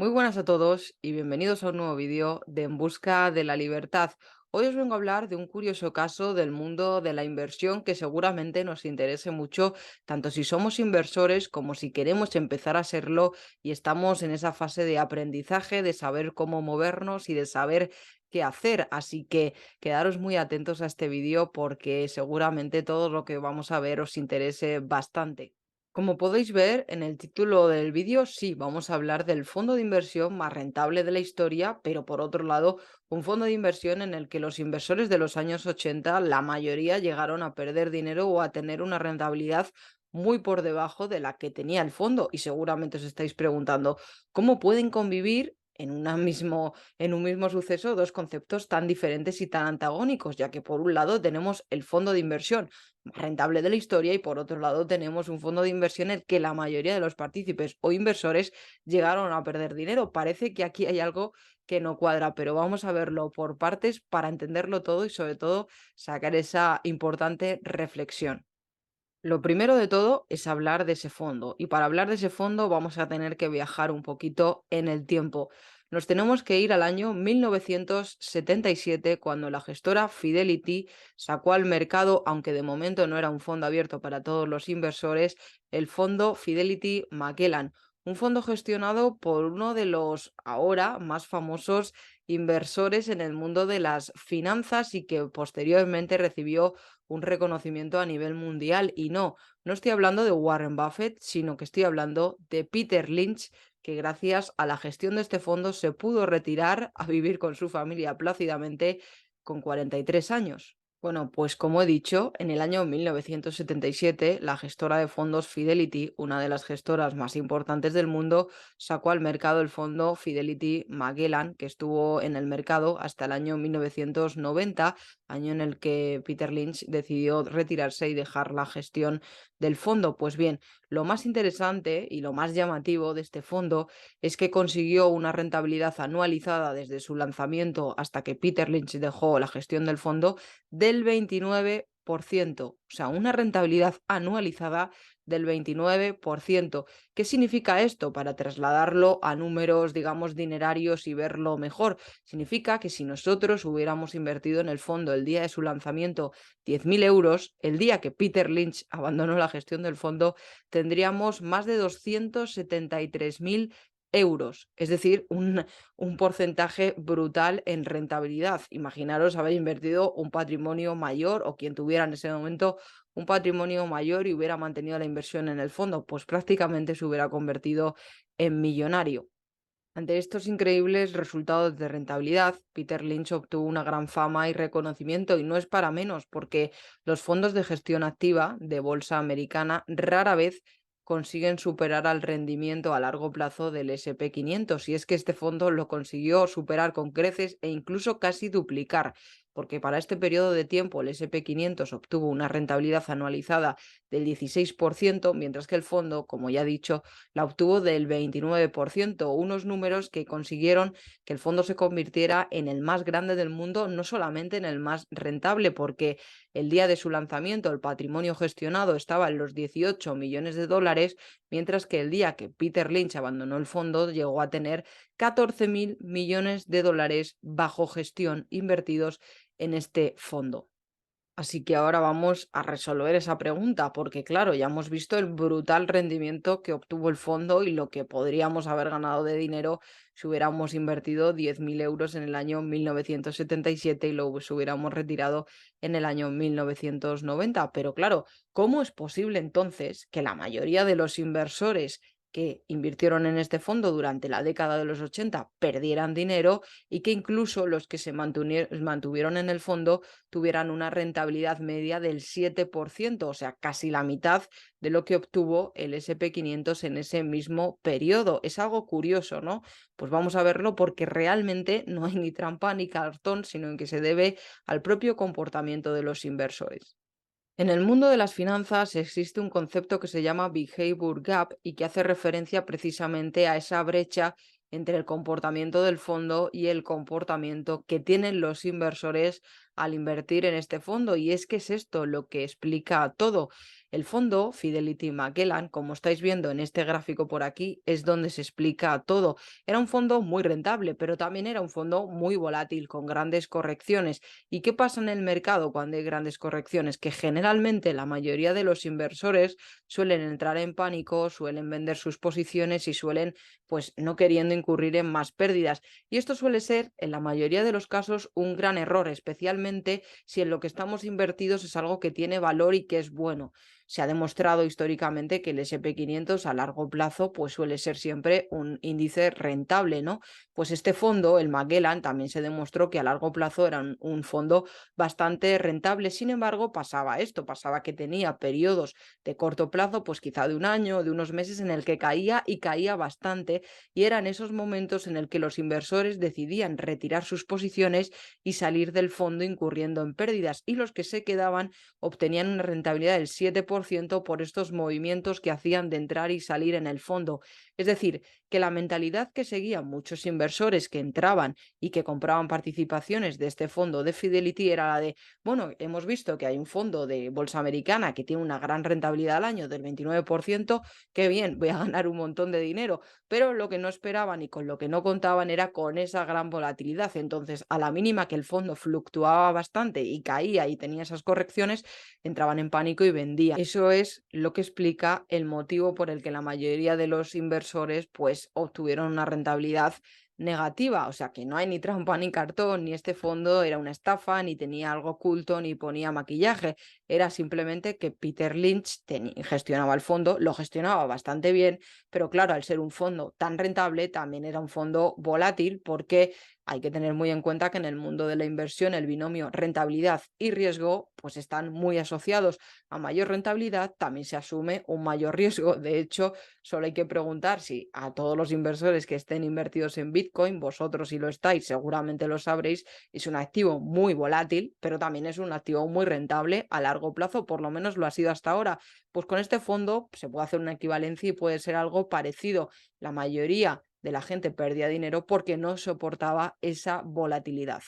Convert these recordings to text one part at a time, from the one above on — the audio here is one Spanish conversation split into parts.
Muy buenas a todos y bienvenidos a un nuevo vídeo de En Busca de la Libertad. Hoy os vengo a hablar de un curioso caso del mundo de la inversión que seguramente nos interese mucho, tanto si somos inversores como si queremos empezar a serlo y estamos en esa fase de aprendizaje, de saber cómo movernos y de saber qué hacer. Así que quedaros muy atentos a este vídeo porque seguramente todo lo que vamos a ver os interese bastante. Como podéis ver en el título del vídeo, sí, vamos a hablar del fondo de inversión más rentable de la historia, pero por otro lado, un fondo de inversión en el que los inversores de los años 80, la mayoría llegaron a perder dinero o a tener una rentabilidad muy por debajo de la que tenía el fondo. Y seguramente os estáis preguntando, ¿cómo pueden convivir en un mismo suceso dos conceptos tan diferentes y tan antagónicos? Ya que por un lado tenemos el fondo de inversión más rentable de la historia y por otro lado tenemos un fondo de inversión en el que la mayoría de los partícipes o inversores llegaron a perder dinero. Parece que aquí hay algo que no cuadra, pero vamos a verlo por partes para entenderlo todo y sobre todo sacar esa importante reflexión. Lo primero de todo es hablar de ese fondo y para hablar de ese fondo vamos a tener que viajar un poquito en el tiempo. Nos tenemos que ir al año 1977 cuando la gestora Fidelity sacó al mercado, aunque de momento no era un fondo abierto para todos los inversores, el fondo Fidelity Magellan, un fondo gestionado por uno de los ahora más famosos inversores en el mundo de las finanzas y que posteriormente recibió un reconocimiento a nivel mundial. Y no, no estoy hablando de Warren Buffett, sino que estoy hablando de Peter Lynch, que gracias a la gestión de este fondo se pudo retirar a vivir con su familia plácidamente con 43 años. Bueno, pues como he dicho, en el año 1977, la gestora de fondos Fidelity, una de las gestoras más importantes del mundo, sacó al mercado el fondo Fidelity Magellan, que estuvo en el mercado hasta el año 1990, año en el que Peter Lynch decidió retirarse y dejar la gestión del fondo. Pues bien, lo más interesante y lo más llamativo de este fondo es que consiguió una rentabilidad anualizada desde su lanzamiento hasta que Peter Lynch dejó la gestión del fondo del 29%, o sea, una rentabilidad anualizada del 29%. ¿Qué significa esto? Para trasladarlo a números, digamos, dinerarios y verlo mejor. Significa que si nosotros hubiéramos invertido en el fondo el día de su lanzamiento 10.000 euros, el día que Peter Lynch abandonó la gestión del fondo, tendríamos más de 273.000 euros, es decir, un porcentaje brutal en rentabilidad. Imaginaros haber invertido un patrimonio mayor o quien tuviera en ese momento un patrimonio mayor y hubiera mantenido la inversión en el fondo, pues prácticamente se hubiera convertido en millonario. Ante estos increíbles resultados de rentabilidad, Peter Lynch obtuvo una gran fama y reconocimiento, y no es para menos, porque los fondos de gestión activa de bolsa americana rara vez consiguen superar al rendimiento a largo plazo del SP 500. Y es que este fondo lo consiguió superar con creces e incluso casi duplicar, porque para este periodo de tiempo el SP 500 obtuvo una rentabilidad anualizada del 16%, mientras que el fondo, como ya he dicho, la obtuvo del 29%, unos números que consiguieron que el fondo se convirtiera en el más grande del mundo, no solamente en el más rentable, porque el día de su lanzamiento el patrimonio gestionado estaba en los 18 millones de dólares, mientras que el día que Peter Lynch abandonó el fondo llegó a tener 14.000 millones de dólares bajo gestión invertidos en este fondo. Así que ahora vamos a resolver esa pregunta, porque claro, ya hemos visto el brutal rendimiento que obtuvo el fondo y lo que podríamos haber ganado de dinero si hubiéramos invertido 10.000 euros en el año 1977 y luego si hubiéramos retirado en el año 1990. Pero claro, ¿cómo es posible entonces que la mayoría de los inversores que invirtieron en este fondo durante la década de los 80 perdieran dinero y que incluso los que se mantuvieron en el fondo tuvieran una rentabilidad media del 7%, o sea, casi la mitad de lo que obtuvo el SP 500 en ese mismo periodo? Es algo curioso, ¿no? Pues vamos a verlo porque realmente no hay ni trampa ni cartón, sino en que se debe al propio comportamiento de los inversores. En el mundo de las finanzas existe un concepto que se llama Behavior Gap y que hace referencia precisamente a esa brecha entre el comportamiento del fondo y el comportamiento que tienen los inversores al invertir en este fondo. Y es que es esto lo que explica todo. El fondo Fidelity Magellan, como estáis viendo en este gráfico por aquí, es donde se explica todo. Era un fondo muy rentable, pero también era un fondo muy volátil, con grandes correcciones. ¿Y qué pasa en el mercado cuando hay grandes correcciones? Que generalmente la mayoría de los inversores suelen entrar en pánico, suelen vender sus posiciones y suelen, pues, no queriendo incurrir en más pérdidas. Y esto suele ser, en la mayoría de los casos, un gran error, especialmente si en lo que estamos invertidos es algo que tiene valor y que es bueno. Se ha demostrado históricamente que el SP 500 a largo plazo pues suele ser siempre un índice rentable, ¿no? Pues este fondo, el Magellan, también se demostró que a largo plazo era un fondo bastante rentable. Sin embargo, pasaba esto, pasaba que tenía periodos de corto plazo, pues quizá de un año, de unos meses, en el que caía y caía bastante, y eran esos momentos en el que los inversores decidían retirar sus posiciones y salir del fondo incurriendo en pérdidas, y los que se quedaban obtenían una rentabilidad del 7% por estos movimientos que hacían de entrar y salir en el fondo. Es decir, que la mentalidad que seguían muchos inversores que entraban y que compraban participaciones de este fondo de Fidelity era la de, bueno, hemos visto que hay un fondo de bolsa americana que tiene una gran rentabilidad al año del 29%, qué bien, voy a ganar un montón de dinero, pero lo que no esperaban y con lo que no contaban era con esa gran volatilidad. Entonces, a la mínima que el fondo fluctuaba bastante y caía y tenía esas correcciones, entraban en pánico y vendían. Eso es lo que explica el motivo por el que la mayoría de los inversores pues obtuvieron una rentabilidad negativa. O sea, que no hay ni trampa ni cartón, ni este fondo era una estafa, ni tenía algo oculto, ni ponía maquillaje. Era simplemente que Peter Lynch gestionaba el fondo, lo gestionaba bastante bien, pero claro, al ser un fondo tan rentable, también era un fondo volátil, porque hay que tener muy en cuenta que en el mundo de la inversión el binomio rentabilidad y riesgo pues están muy asociados. A mayor rentabilidad también se asume un mayor riesgo. De hecho, solo hay que preguntar si a todos los inversores que estén invertidos en Bitcoin, vosotros si lo estáis, seguramente lo sabréis, es un activo muy volátil, pero también es un activo muy rentable a largo plazo, por lo menos lo ha sido hasta ahora. Pues con este fondo se puede hacer una equivalencia y puede ser algo parecido. La mayoría de la gente perdía dinero porque no soportaba esa volatilidad.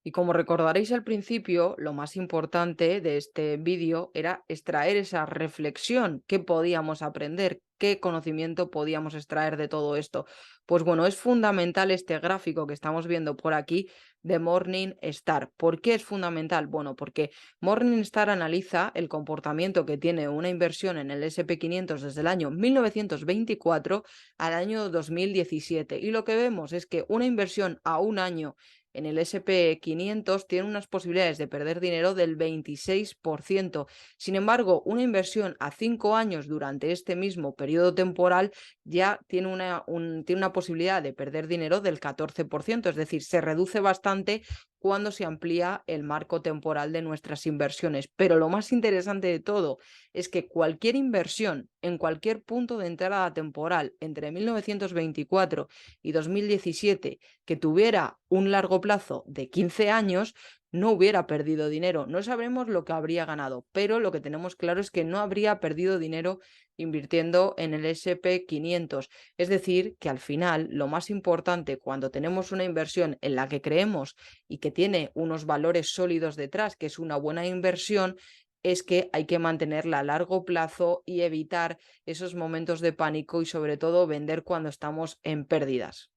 Y como recordaréis al principio, lo más importante de este vídeo era extraer esa reflexión, qué podíamos aprender, qué conocimiento podíamos extraer de todo esto. Pues bueno, es fundamental este gráfico que estamos viendo por aquí de Morningstar. ¿Por qué es fundamental? Bueno, porque Morningstar analiza el comportamiento que tiene una inversión en el SP 500 desde el año 1924 al año 2017. Y lo que vemos es que una inversión a un año en el SP 500 tiene unas posibilidades de perder dinero del 26%. Sin embargo, una inversión a 5 años durante este mismo periodo temporal ya tiene una posibilidad de perder dinero del 14%. Es decir, se reduce bastante cuando se amplía el marco temporal de nuestras inversiones. Pero lo más interesante de todo es que cualquier inversión en cualquier punto de entrada temporal entre 1924 y 2017 que tuviera un largo plazo de 15 años, no hubiera perdido dinero. No sabremos lo que habría ganado, pero lo que tenemos claro es que no habría perdido dinero invirtiendo en el SP 500. Es decir, que al final lo más importante cuando tenemos una inversión en la que creemos y que tiene unos valores sólidos detrás, que es una buena inversión, es que hay que mantenerla a largo plazo y evitar esos momentos de pánico y sobre todo vender cuando estamos en pérdidas.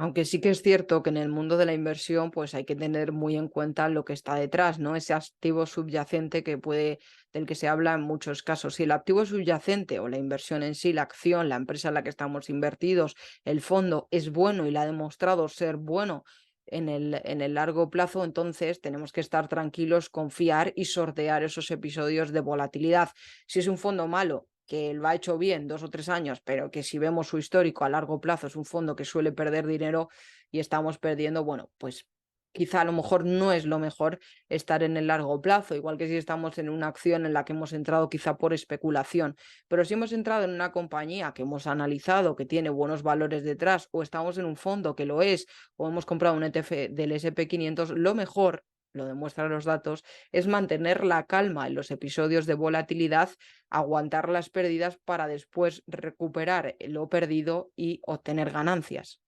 Aunque sí que es cierto que en el mundo de la inversión, pues hay que tener muy en cuenta lo que está detrás, ¿no? Ese activo subyacente del que se habla en muchos casos. Si el activo subyacente o la inversión en sí, la acción, la empresa en la que estamos invertidos, el fondo es bueno y la ha demostrado ser bueno en el largo plazo, entonces tenemos que estar tranquilos, confiar y sortear esos episodios de volatilidad. Si es un fondo malo, que lo ha hecho bien 2 o 3 años, pero que si vemos su histórico a largo plazo es un fondo que suele perder dinero y estamos perdiendo, bueno, pues quizá a lo mejor no es lo mejor estar en el largo plazo, igual que si estamos en una acción en la que hemos entrado quizá por especulación, pero si hemos entrado en una compañía que hemos analizado, que tiene buenos valores detrás, o estamos en un fondo que lo es, o hemos comprado un ETF del SP 500, lo mejor, lo demuestran los datos, es mantener la calma en los episodios de volatilidad, aguantar las pérdidas para después recuperar lo perdido y obtener ganancias.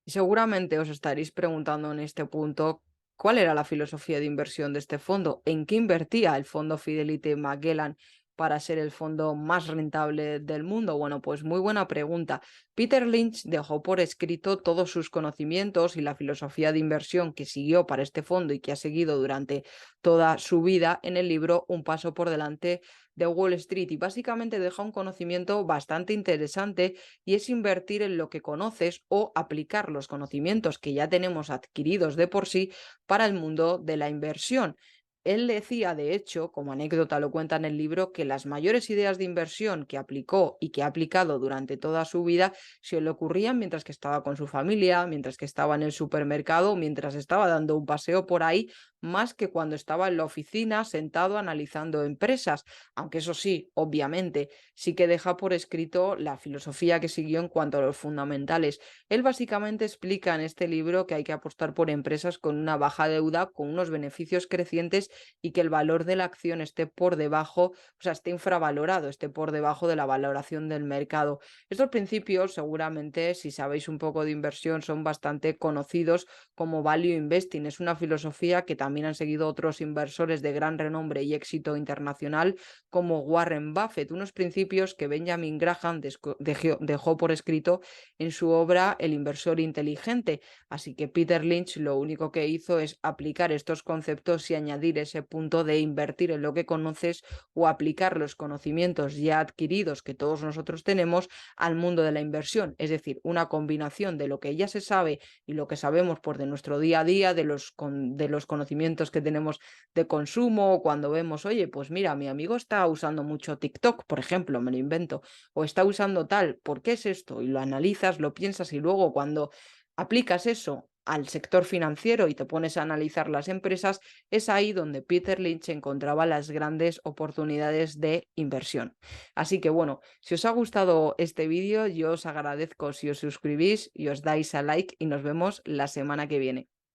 Y seguramente os estaréis preguntando en este punto cuál era la filosofía de inversión de este fondo, en qué invertía el fondo Fidelity Magellan, para ser el fondo más rentable del mundo? Bueno, pues muy buena pregunta. Peter Lynch dejó por escrito todos sus conocimientos y la filosofía de inversión que siguió para este fondo y que ha seguido durante toda su vida en el libro Un paso por delante de Wall Street, y básicamente deja un conocimiento bastante interesante, y es invertir en lo que conoces o aplicar los conocimientos que ya tenemos adquiridos de por sí para el mundo de la inversión. Él decía, de hecho, como anécdota lo cuenta en el libro, que las mayores ideas de inversión que aplicó y que ha aplicado durante toda su vida se le ocurrían mientras que estaba con su familia, mientras que estaba en el supermercado, mientras estaba dando un paseo por ahí, más que cuando estaba en la oficina sentado analizando empresas. Aunque eso sí, obviamente, sí que deja por escrito la filosofía que siguió en cuanto a los fundamentales. Él básicamente explica en este libro que hay que apostar por empresas con una baja deuda, con unos beneficios crecientes, y que el valor de la acción esté por debajo, o sea, esté infravalorado, esté por debajo de la valoración del mercado. Estos principios, seguramente, si sabéis un poco de inversión, son bastante conocidos como value investing. Es una filosofía que también han seguido otros inversores de gran renombre y éxito internacional como Warren Buffett, unos principios que Benjamin Graham dejó por escrito en su obra El inversor inteligente. Así que Peter Lynch lo único que hizo es aplicar estos conceptos y añadir ese punto de invertir en lo que conoces o aplicar los conocimientos ya adquiridos que todos nosotros tenemos al mundo de la inversión. Es decir, una combinación de lo que ya se sabe y lo que sabemos por de nuestro día a día, de los conocimientos que tenemos de consumo, o cuando vemos, oye, pues mira, mi amigo está usando mucho TikTok, por ejemplo, me lo invento, o está usando tal, ¿por qué es esto? Y lo analizas, lo piensas, y luego cuando aplicas eso al sector financiero y te pones a analizar las empresas, es ahí donde Peter Lynch encontraba las grandes oportunidades de inversión. Así que bueno, si os ha gustado este vídeo, yo os agradezco si os suscribís y os dais a like, y nos vemos la semana que viene.